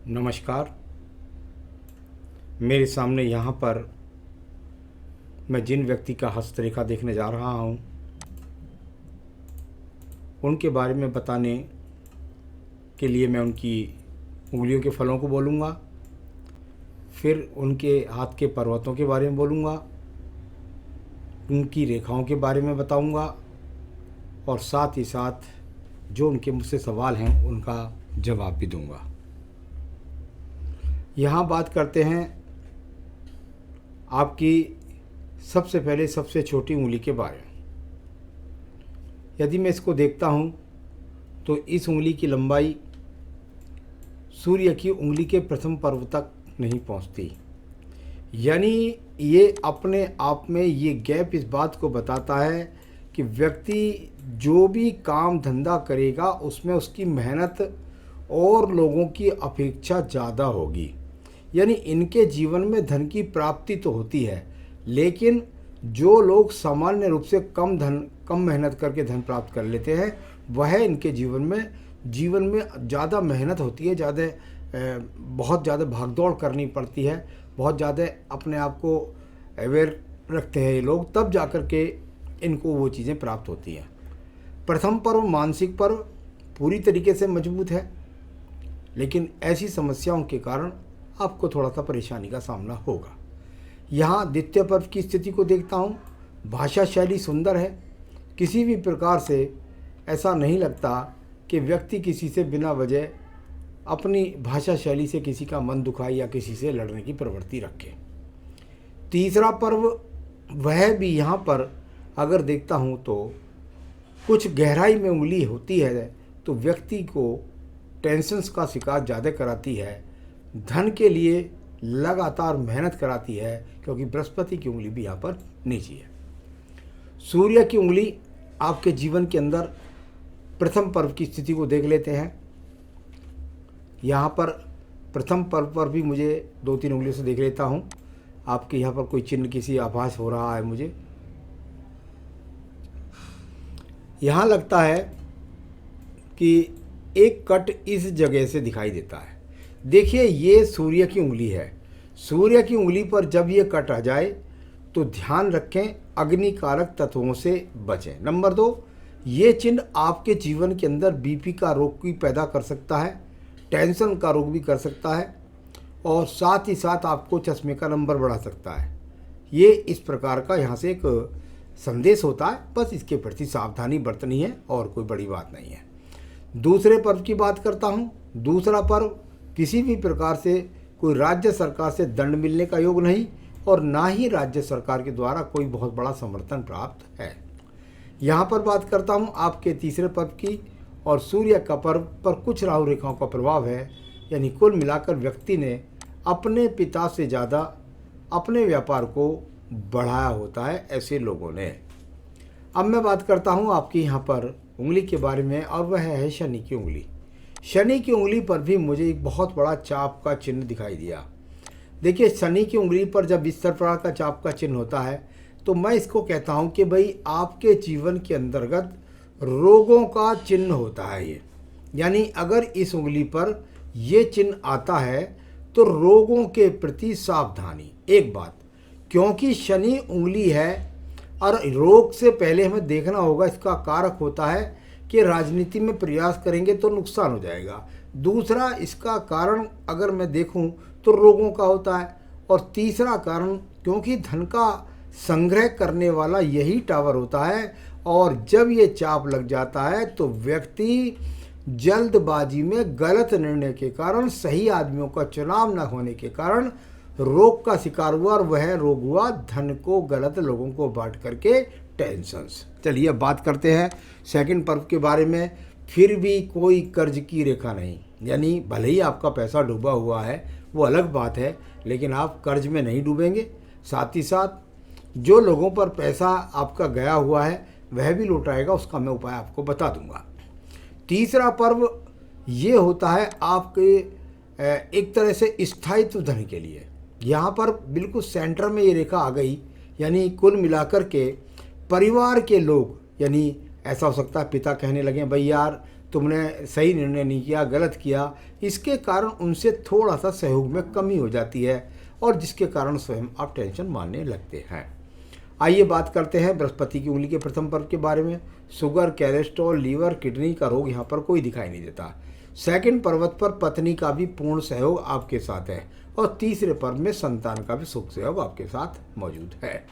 नमस्कार। मेरे सामने यहाँ पर मैं जिन व्यक्ति का हस्तरेखा देखने जा रहा हूँ उनके बारे में बताने के लिए मैं उनकी उंगलियों के फलों को बोलूँगा, फिर उनके हाथ के पर्वतों के बारे में बोलूँगा, उनकी रेखाओं के बारे में बताऊँगा और साथ ही साथ जो उनके मुझसे सवाल हैं उनका जवाब भी दूँगा। यहाँ बात करते हैं आपकी सबसे पहले सबसे छोटी उंगली के बारे में। यदि मैं इसको देखता हूँ तो इस उंगली की लंबाई सूर्य की उंगली के प्रथम पर्व तक नहीं पहुँचती, यानी ये अपने आप में ये गैप इस बात को बताता है कि व्यक्ति जो भी काम धंधा करेगा उसमें उसकी मेहनत और लोगों की अपेक्षा ज़्यादा होगी। यानी इनके जीवन में धन की प्राप्ति तो होती है, लेकिन जो लोग सामान्य रूप से कम मेहनत करके धन प्राप्त कर लेते हैं वह इनके जीवन में ज़्यादा मेहनत होती है, बहुत ज़्यादा भागदौड़ करनी पड़ती है, बहुत ज़्यादा अपने आप को अवेयर रखते हैं ये लोग, तब जाकर के इनको वो चीज़ें प्राप्त होती हैं। प्रथम पर्व मानसिक पर्व पूरी तरीके से मजबूत है, लेकिन ऐसी समस्याओं के कारण आपको थोड़ा सा परेशानी का सामना होगा। यहाँ द्वितीय पर्व की स्थिति को देखता हूँ, भाषा शैली सुंदर है, किसी भी प्रकार से ऐसा नहीं लगता कि व्यक्ति किसी से बिना वजह अपनी भाषा शैली से किसी का मन दुखाए या किसी से लड़ने की प्रवृत्ति रखे। तीसरा पर्व वह भी यहाँ पर अगर देखता हूँ तो कुछ गहराई में उंगली होती है तो व्यक्ति को टेंशन्स का शिकार ज़्यादा कराती है, धन के लिए लगातार मेहनत कराती है, क्योंकि बृहस्पति की उंगली भी यहाँ पर नीची है। सूर्य की उंगली आपके जीवन के अंदर प्रथम पर्व की स्थिति को देख लेते हैं। यहाँ पर प्रथम पर्व पर भी मुझे 2-3 उंगलियों से देख लेता हूँ। आपके यहाँ पर कोई चिन्ह किसी आभास हो रहा है मुझे। यहाँ लगता है कि एक कट इस जगह से दिखाई देता है। देखिए, ये सूर्य की उंगली है। सूर्य की उंगली पर जब ये कट आ जाए तो ध्यान रखें, अग्निकारक तत्वों से बचें। नंबर 2, ये चिन्ह आपके जीवन के अंदर बीपी का रोग भी पैदा कर सकता है, टेंशन का रोग भी कर सकता है और साथ ही साथ आपको चश्मे का नंबर बढ़ा सकता है। ये इस प्रकार का यहाँ से एक संदेश होता है, बस इसके प्रति सावधानी बरतनी है और कोई बड़ी बात नहीं है। दूसरे पर्व की बात करता हूँ। दूसरा पर्व किसी भी प्रकार से कोई राज्य सरकार से दंड मिलने का योग नहीं और ना ही राज्य सरकार के द्वारा कोई बहुत बड़ा समर्थन प्राप्त है। यहाँ पर बात करता हूँ आपके तीसरे पर्व की, और सूर्य का पर्व पर कुछ राहु रेखाओं का प्रभाव है, यानी कुल मिलाकर व्यक्ति ने अपने पिता से ज़्यादा अपने व्यापार को बढ़ाया होता है ऐसे लोगों ने। अब मैं बात करता हूँ आपकी यहाँ पर उंगली के बारे में, और वह है शनि की उंगली। शनि की उंगली पर भी मुझे एक बहुत बड़ा चाप का चिन्ह दिखाई दिया। देखिए, शनि की उंगली पर जब इस प्रकार का चाप का चिन्ह होता है तो मैं इसको कहता हूँ कि भाई आपके जीवन के अंतर्गत रोगों का चिन्ह होता है ये। यानी अगर इस उंगली पर ये चिन्ह आता है तो रोगों के प्रति सावधानी। एक बात, क्योंकि शनि उंगली है और रोग से पहले हमें देखना होगा, इसका कारक होता है कि राजनीति में प्रयास करेंगे तो नुकसान हो जाएगा। दूसरा, इसका कारण अगर मैं देखूं तो रोगों का होता है, और तीसरा कारण क्योंकि धन का संग्रह करने वाला यही टावर होता है, और जब ये चाप लग जाता है तो व्यक्ति जल्दबाजी में गलत निर्णय के कारण, सही आदमियों का चुनाव न होने के कारण रोग का शिकार हुआ, और वह रोग हुआ धन को गलत लोगों को बांट करके टेंशन्स। चलिए अब बात करते हैं सेकंड पर्व के बारे में। फिर भी कोई कर्ज की रेखा नहीं, यानी भले ही आपका पैसा डूबा हुआ है वो अलग बात है, लेकिन आप कर्ज में नहीं डूबेंगे। साथ ही साथ जो लोगों पर पैसा आपका गया हुआ है वह भी लौटाएगा, उसका मैं उपाय आपको बता दूंगा। तीसरा पर्व ये होता है आपके एक तरह से स्थायित्व धन के लिए। यहाँ पर बिल्कुल सेंटर में ये रेखा आ गई, यानी कुल मिलाकर के परिवार के लोग, यानी ऐसा हो सकता है पिता कहने लगे भाई यार तुमने सही निर्णय नहीं किया, गलत किया, इसके कारण उनसे थोड़ा सा सहयोग में कमी हो जाती है और जिसके कारण स्वयं आप टेंशन मारने लगते हैं। आइए बात करते हैं बृहस्पति की उंगली के प्रथम पर्व के बारे में। शुगर, कोलेस्ट्रॉल, लीवर, किडनी का रोग यहाँ पर कोई दिखाई नहीं देता। सेकंड पर्वत पर पत्नी का भी पूर्ण सहयोग आपके साथ है और तीसरे पर्व में संतान का भी सुख सहयोग आपके साथ मौजूद है।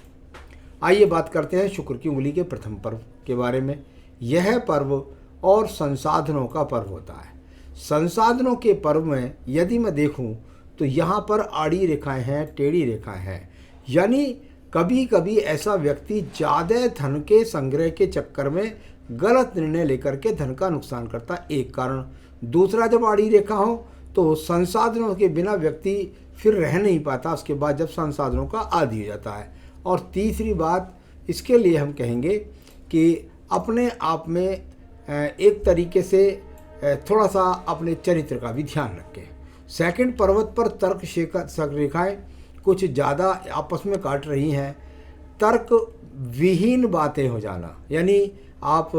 आइए बात करते हैं शुक्र की उंगली के प्रथम पर्व के बारे में। यह पर्व और संसाधनों का पर्व होता है। संसाधनों के पर्व में यदि मैं देखूं तो यहाँ पर आड़ी रेखाएं हैं, टेढ़ी रेखाएं हैं, यानी कभी कभी ऐसा व्यक्ति ज़्यादा धन के संग्रह के चक्कर में गलत निर्णय लेकर के धन का नुकसान करता है, एक कारण। दूसरा, जब आड़ी रेखा हो तो संसाधनों के बिना व्यक्ति फिर रह नहीं पाता, उसके बाद जब संसाधनों का आदी हो जाता है। और तीसरी बात, इसके लिए हम कहेंगे कि अपने आप में एक तरीके से थोड़ा सा अपने चरित्र का भी ध्यान रखें। सेकंड पर्वत पर तर्क रेखाएं कुछ ज़्यादा आपस में काट रही हैं। तर्क विहीन बातें हो जाना, यानी आप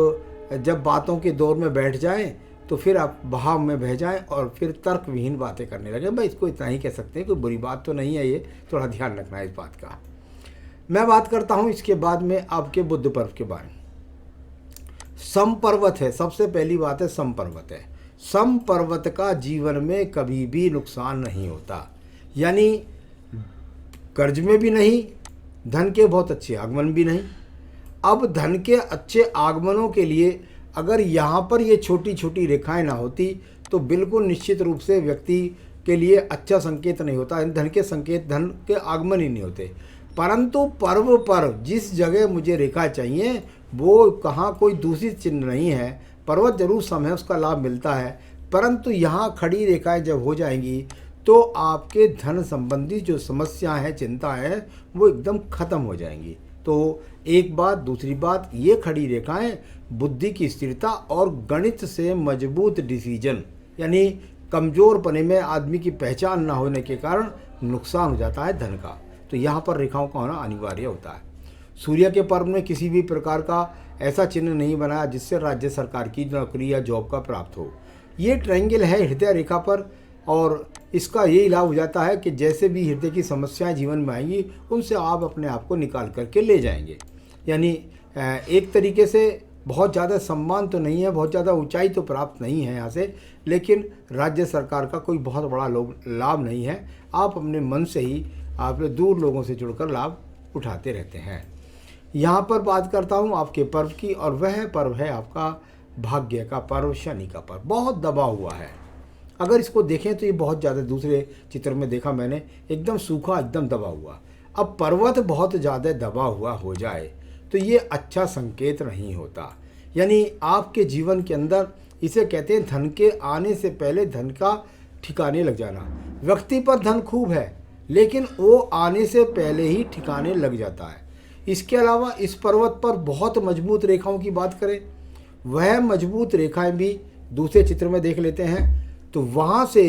जब बातों के दौर में बैठ जाएं तो फिर आप बहाव में बह जाएं और फिर तर्क विहीन बातें करने लगे। भाई इसको इतना ही कह सकते हैं, कोई बुरी बात तो नहीं है, ये थोड़ा ध्यान रखना है इस बात का। मैं बात करता हूँ इसके बाद में आपके बुध पर्व के बारे में। समपर्वत है, सबसे पहली बात है समपर्वत है। समपर्वत का जीवन में कभी भी नुकसान नहीं होता, यानी कर्ज में भी नहीं, धन के बहुत अच्छे आगमन भी नहीं। अब धन के अच्छे आगमनों के लिए अगर यहाँ पर ये छोटी छोटी रेखाएं ना होती तो बिल्कुल निश्चित रूप से व्यक्ति के लिए अच्छा संकेत नहीं होता, धन के संकेत, धन के आगमन ही नहीं होते। परंतु पर्व पर जिस जगह मुझे रेखा चाहिए वो कहाँ कोई दूसरी चिन्ह नहीं है, पर्वत जरूर सम है, उसका लाभ मिलता है, परंतु यहाँ खड़ी रेखाएं जब हो जाएंगी तो आपके धन संबंधी जो समस्या है, चिंता है, वो एकदम खत्म हो जाएंगी। तो एक बात। दूसरी बात, ये खड़ी रेखाएं बुद्धि की स्थिरता और गणित से मजबूत डिसीजन, यानी कमज़ोर पने में आदमी की पहचान ना होने के कारण नुकसान हो जाता है धन का, तो यहाँ पर रेखाओं का होना अनिवार्य होता है। सूर्य के पर्व में किसी भी प्रकार का ऐसा चिन्ह नहीं बनाया जिससे राज्य सरकार की नौकरी या जॉब का प्राप्त हो। ये ट्रायंगल है हृदय रेखा पर और इसका यही लाभ हो जाता है कि जैसे भी हृदय की समस्याएं जीवन में आएंगी उनसे आप अपने आप को निकाल करके ले जाएंगे। यानी एक तरीके से बहुत ज़्यादा सम्मान तो नहीं है, बहुत ज़्यादा ऊंचाई तो प्राप्त नहीं है यहाँ से, लेकिन राज्य सरकार का कोई बहुत बड़ा लाभ नहीं है। आप अपने मन से ही आप दूर लोगों से जुड़कर लाभ उठाते रहते हैं। यहाँ पर बात करता हूँ आपके पर्व की, और वह पर्व है आपका भाग्य का पर्व, शनि का पर्व। बहुत दबा हुआ है, अगर इसको देखें तो ये बहुत ज़्यादा, दूसरे चित्र में देखा मैंने, एकदम सूखा, एकदम दबा हुआ। अब पर्वत बहुत ज़्यादा दबा हुआ हो जाए तो ये अच्छा संकेत नहीं होता, यानी आपके जीवन के अंदर, इसे कहते हैं धन के आने से पहले धन का ठिकाने लग जाना। व्यक्ति पर धन खूब है लेकिन वो आने से पहले ही ठिकाने लग जाता है। इसके अलावा इस पर्वत पर बहुत मजबूत रेखाओं की बात करें, वह मजबूत रेखाएं भी दूसरे चित्र में देख लेते हैं तो वहाँ से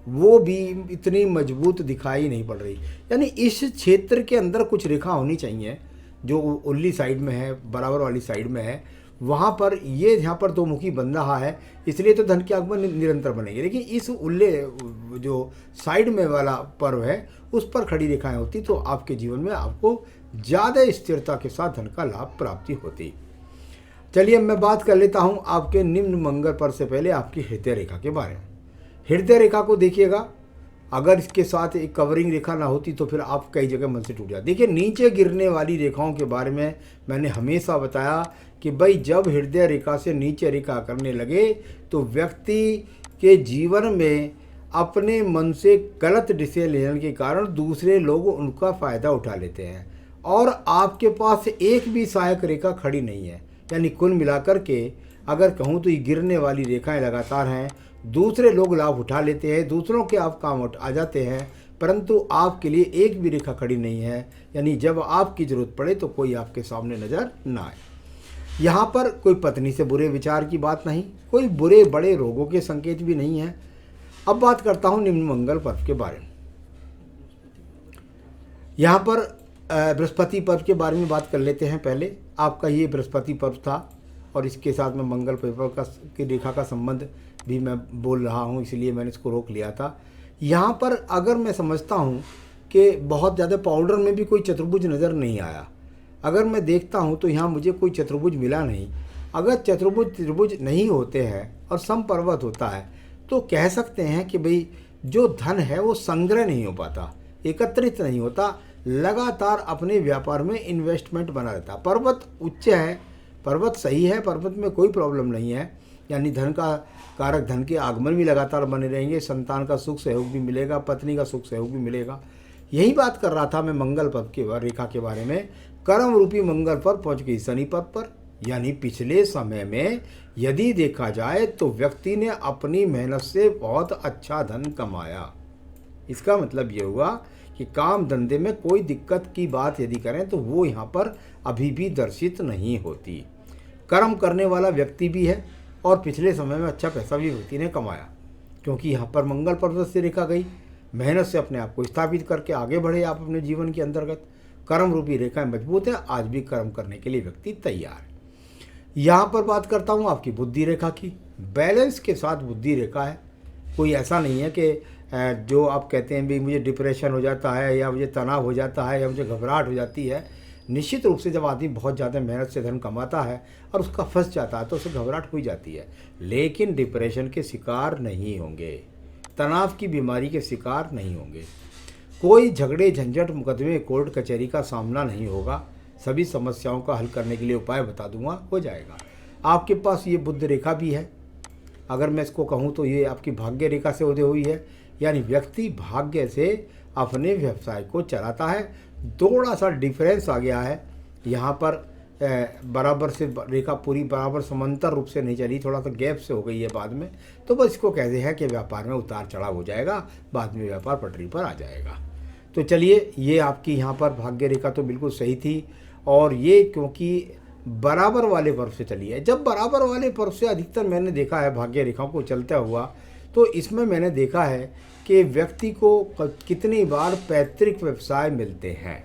वो भी इतनी मजबूत दिखाई नहीं पड़ रही। यानी इस क्षेत्र के अंदर कुछ रेखा होनी चाहिए जो उल्ली साइड में है, बराबर वाली साइड में है, वहाँ पर ये यहाँ पर दो मुखी बन रहा है, इसलिए तो धन के आगमन निरंतर बनेंगे। लेकिन इस उल्ले जो साइड में वाला पर्व है उस पर खड़ी रेखाएं होती तो आपके जीवन में आपको ज़्यादा स्थिरता के साथ धन का लाभ प्राप्ति होती। चलिए मैं बात कर लेता हूँ आपके निम्न मंगल पर्व से पहले आपकी हृदय रेखा के बारे में। हृदय रेखा को देखिएगा, अगर इसके साथ एक कवरिंग रेखा ना होती तो फिर आप कई जगह मन से टूट जाते। देखिए नीचे गिरने वाली रेखाओं के बारे में मैंने हमेशा बताया कि भाई जब हृदय रेखा से नीचे रेखा करने लगे तो व्यक्ति के जीवन में अपने मन से गलत डिसीजन लेने के कारण दूसरे लोग उनका फ़ायदा उठा लेते हैं और आपके पास एक भी सहायक रेखा खड़ी नहीं है। यानी कुल मिलाकर के अगर कहूँ तो ये गिरने वाली रेखाएं लगातार हैं, दूसरे लोग लाभ उठा लेते हैं, दूसरों के आप काम आ जाते हैं, परंतु आपके लिए एक भी रेखा खड़ी नहीं है। यानी जब आपकी ज़रूरत पड़े तो कोई आपके सामने नज़र ना आए। यहाँ पर कोई पत्नी से बुरे विचार की बात नहीं, कोई बुरे बड़े रोगों के संकेत भी नहीं है। अब बात करता हूँ निम्न मंगल पर्व के बारे में। यहाँ पर बृहस्पति पर्व के बारे में बात कर लेते हैं। पहले आपका ये बृहस्पति पर्व था और इसके साथ में मंगल पेपर की रेखा का संबंध भी मैं बोल रहा हूँ, इसलिए मैंने इसको रोक लिया था। यहाँ पर अगर मैं समझता हूँ कि बहुत ज़्यादा पाउडर में भी कोई चतुर्भुज नज़र नहीं आया, अगर मैं देखता हूँ तो यहाँ मुझे कोई चतुर्भुज मिला नहीं। अगर चतुर्भुज त्रिभुज नहीं होते हैं और समपर्वत होता है तो कह सकते हैं कि भाई जो धन है वो संग्रह नहीं हो पाता, एकत्रित नहीं होता, लगातार अपने व्यापार में इन्वेस्टमेंट बना रहता। पर्वत उच्च है, पर्वत सही है, पर्वत में कोई प्रॉब्लम नहीं है, यानी धन का कारक धन के आगमन भी लगातार बने रहेंगे, संतान का सुख सहयोग भी मिलेगा, पत्नी का सुख सहयोग भी मिलेगा। यही बात कर रहा था मैं मंगल पद के रेखा के बारे में। कर्म रूपी मंगल पर पहुंच गई शनि पद पर, यानी पिछले समय में यदि देखा जाए तो व्यक्ति ने अपनी मेहनत से बहुत अच्छा धन कमाया। इसका मतलब ये हुआ कि काम धंधे में कोई दिक्कत की बात यदि करें तो वो यहाँ पर अभी भी दर्शित नहीं होती। कर्म करने वाला व्यक्ति भी है और पिछले समय में अच्छा पैसा भी व्यक्ति ने कमाया, क्योंकि यहाँ पर मंगल पर्वत से रेखा गई। मेहनत से अपने आप को स्थापित करके आगे बढ़े आप अपने जीवन के अंतर्गत। कर्म रूपी रेखाएं मजबूत है, आज भी कर्म करने के लिए व्यक्ति तैयार है। यहाँ पर बात करता हूँ आपकी बुद्धि रेखा की। बैलेंस के साथ बुद्धि रेखा है। कोई ऐसा नहीं है कि जो आप कहते हैं भी मुझे डिप्रेशन हो जाता है या मुझे तनाव हो जाता है या मुझे घबराहट हो जाती है। निश्चित रूप से जब आदमी बहुत ज़्यादा मेहनत से धन कमाता है और उसका फंस जाता है तो उसे घबराहट हो जाती है, लेकिन डिप्रेशन के शिकार नहीं होंगे, तनाव की बीमारी के शिकार नहीं होंगे, कोई झगड़े झंझट मुकदमे कोर्ट कचहरी का सामना नहीं होगा। सभी समस्याओं का हल करने के लिए उपाय बता दूंगा, हो जाएगा। आपके पास ये बुध रेखा भी है। अगर मैं इसको कहूँ तो ये आपकी भाग्य रेखा से उदय हुई है, यानी व्यक्ति भाग्य से अपने व्यवसाय को चलाता है। थोड़ा सा डिफरेंस आ गया है यहाँ पर, बराबर से रेखा पूरी बराबर समांतर रूप से नहीं चली, थोड़ा सा गैप से हो गई है बाद में। तो बस इसको कहते हैं कि व्यापार में उतार चढ़ाव हो जाएगा, बाद में व्यापार पटरी पर आ जाएगा। तो चलिए, ये आपकी यहाँ पर भाग्य रेखा तो बिल्कुल सही थी, और ये क्योंकि बराबर वाले पर्व से चली है। जब बराबर वाले पर्व से अधिकतर मैंने देखा है भाग्य रेखाओं को चलता हुआ, तो इसमें मैंने देखा है कि व्यक्ति को कितनी बार पैतृक व्यवसाय मिलते हैं,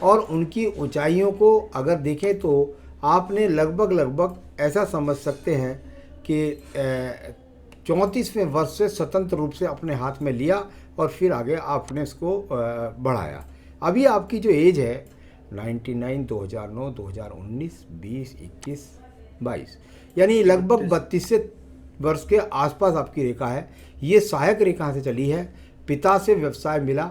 और उनकी ऊंचाइयों को अगर देखें तो आपने लगभग ऐसा समझ सकते हैं कि 34वें वर्ष से स्वतंत्र रूप से अपने हाथ में लिया और फिर आगे आपने इसको बढ़ाया। अभी आपकी जो एज है 99, 2009, 2019, 20, 21, 22, यानी लगभग 32 वर्ष के आसपास आपकी रेखा है। ये सहायक रेखा से चली है। पिता से व्यवसाय मिला,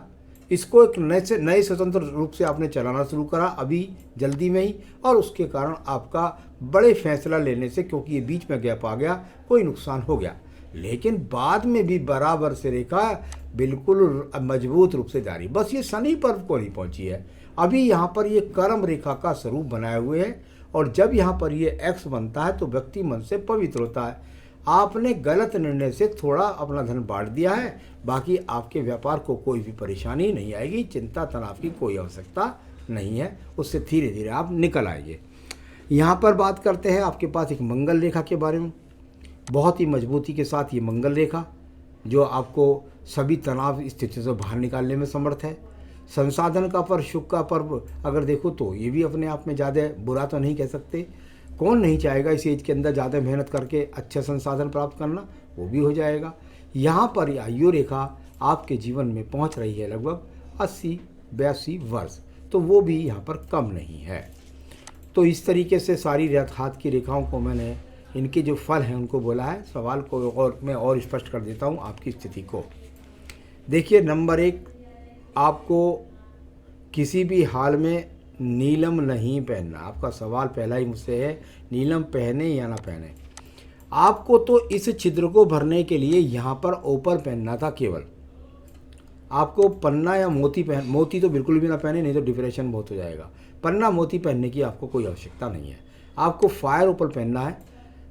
इसको एक नए स्वतंत्र रूप से आपने चलाना शुरू करा अभी जल्दी में ही, और उसके कारण आपका बड़े फैसला लेने से, क्योंकि ये बीच में गैप आ गया, कोई नुकसान हो गया। लेकिन बाद में भी बराबर से रेखा बिल्कुल मजबूत रूप से जारी, बस ये शनि पर्व को नहीं पहुंची है। अभी यहाँ पर ये कर्म रेखा का स्वरूप बनाए हुए है, और जब यहाँ पर ये एक्स बनता है तो व्यक्ति मन से पवित्र होता है। आपने गलत निर्णय से थोड़ा अपना धन बांट दिया है, बाकी आपके व्यापार को कोई भी परेशानी नहीं आएगी, चिंता तनाव की कोई आवश्यकता नहीं है, उससे धीरे धीरे आप निकल आइए। यहाँ पर बात करते हैं आपके पास एक मंगल रेखा के बारे में। बहुत ही मजबूती के साथ ये मंगल रेखा जो आपको सभी तनाव स्थिति से बाहर निकालने में समर्थ है। संसाधन का पर्व, शुभ का पर्व अगर देखो तो ये भी अपने आप में ज़्यादा बुरा तो नहीं कह सकते। कौन नहीं चाहेगा इस एज के अंदर ज़्यादा मेहनत करके अच्छे संसाधन प्राप्त करना, वो भी हो जाएगा। यहाँ पर आयु रेखा आपके जीवन में पहुँच रही है लगभग 80-82 वर्ष, तो वो भी यहाँ पर कम नहीं है। तो इस तरीके से सारी हाथ की रेखाओं को मैंने इनके जो फल हैं उनको बोला है। सवाल को और मैं और स्पष्ट कर देता हूँ आपकी स्थिति को। देखिए, नंबर 1, आपको किसी भी हाल में नीलम नहीं पहनना। आपका सवाल पहला ही मुझसे है, नीलम पहने या ना पहने। आपको तो इस छिद्र को भरने के लिए यहाँ पर ओपल पहनना था केवल। आपको पन्ना या मोती तो बिल्कुल भी ना पहने, नहीं तो डिप्रेशन बहुत हो जाएगा। पन्ना मोती पहनने की आपको कोई आवश्यकता नहीं है। आपको फायर ओपल पहनना है।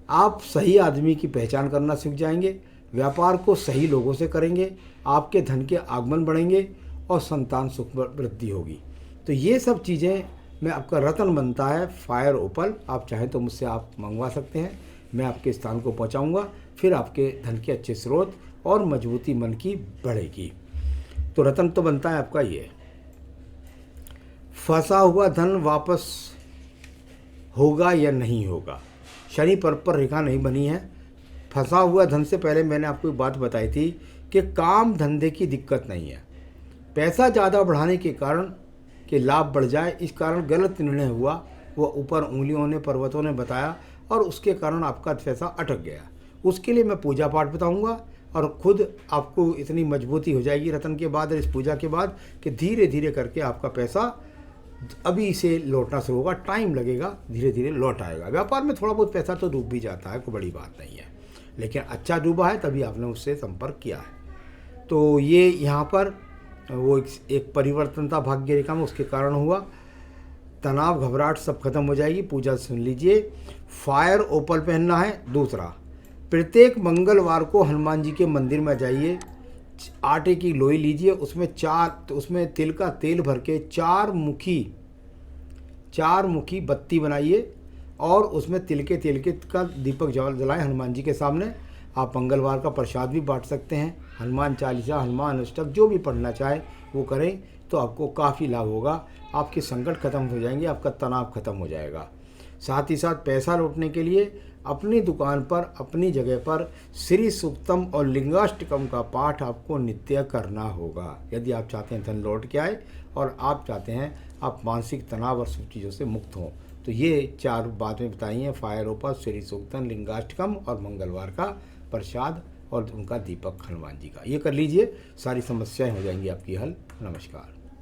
आप सही आदमी की पहचान करना सीख जाएंगे, व्यापार को सही लोगों से करेंगे, आपके धन के आगमन बढ़ेंगे और संतान सुख वृद्धि होगी। तो ये सब चीज़ें में आपका रत्न बनता है फायर ओपल। आप चाहें तो मुझसे आप मंगवा सकते हैं, मैं आपके स्थान को पहुंचाऊंगा, फिर आपके धन के अच्छे स्रोत और मजबूती मन की बढ़ेगी। तो रत्न तो बनता है आपका ये। फंसा हुआ धन वापस होगा या नहीं होगा, शनि पर्व पर रेखा नहीं बनी है। फंसा हुआ धन से पहले मैंने आपको एक बात बताई थी कि काम धंधे की दिक्कत नहीं है, पैसा ज़्यादा बढ़ाने के कारण कि लाभ बढ़ जाए, इस कारण गलत निर्णय हुआ, वो ऊपर उंगलियों ने पर्वतों ने बताया और उसके कारण आपका पैसा अटक गया। उसके लिए मैं पूजा पाठ बताऊंगा और खुद आपको इतनी मजबूती हो जाएगी रतन के बाद और इस पूजा के बाद कि धीरे धीरे करके आपका पैसा अभी से लौटना शुरू होगा। टाइम लगेगा, धीरे धीरे लौट आएगा। व्यापार में थोड़ा बहुत पैसा तो डूब भी जाता है, कोई बड़ी बात नहीं है, लेकिन अच्छा डूबा है तभी आपने उससे संपर्क किया है। तो ये यहाँ पर वो एक परिवर्तनता भाग्य रेखा में उसके कारण हुआ। तनाव घबराहट सब खत्म हो जाएगी। पूजा सुन लीजिए। फायर ओपल पहनना है। दूसरा, प्रत्येक मंगलवार को हनुमान जी के मंदिर में जाइए, आटे की लोई लीजिए, उसमें तिल का तेल भर के चार मुखी बत्ती बनाइए और उसमें तिल के तेल का दीपक जलाएं हनुमान जी के सामने। आप मंगलवार का प्रसाद भी बांट सकते हैं। हनुमान चालीसा, हनुमान अष्टक जो भी पढ़ना चाहे वो करें तो आपको काफ़ी लाभ होगा। आपके संकट खत्म हो जाएंगे, आपका तनाव खत्म हो जाएगा। साथ ही साथ पैसा लौटने के लिए अपनी दुकान पर, अपनी जगह पर श्री सूक्तम और लिंगाष्टकम का पाठ आपको नित्य करना होगा यदि आप चाहते हैं धन लौट के आए और आप चाहते हैं आप मानसिक तनाव और सब चीज़ों से मुक्त हों। तो ये 4 बातें बताई हैं, फायर ओपल, श्री सूक्तम, लिंगाष्टकम और मंगलवार का प्रसाद और उनका दीपक हनुमान जी का। ये कर लीजिए, सारी समस्याएं हो जाएंगी आपकी हल। नमस्कार।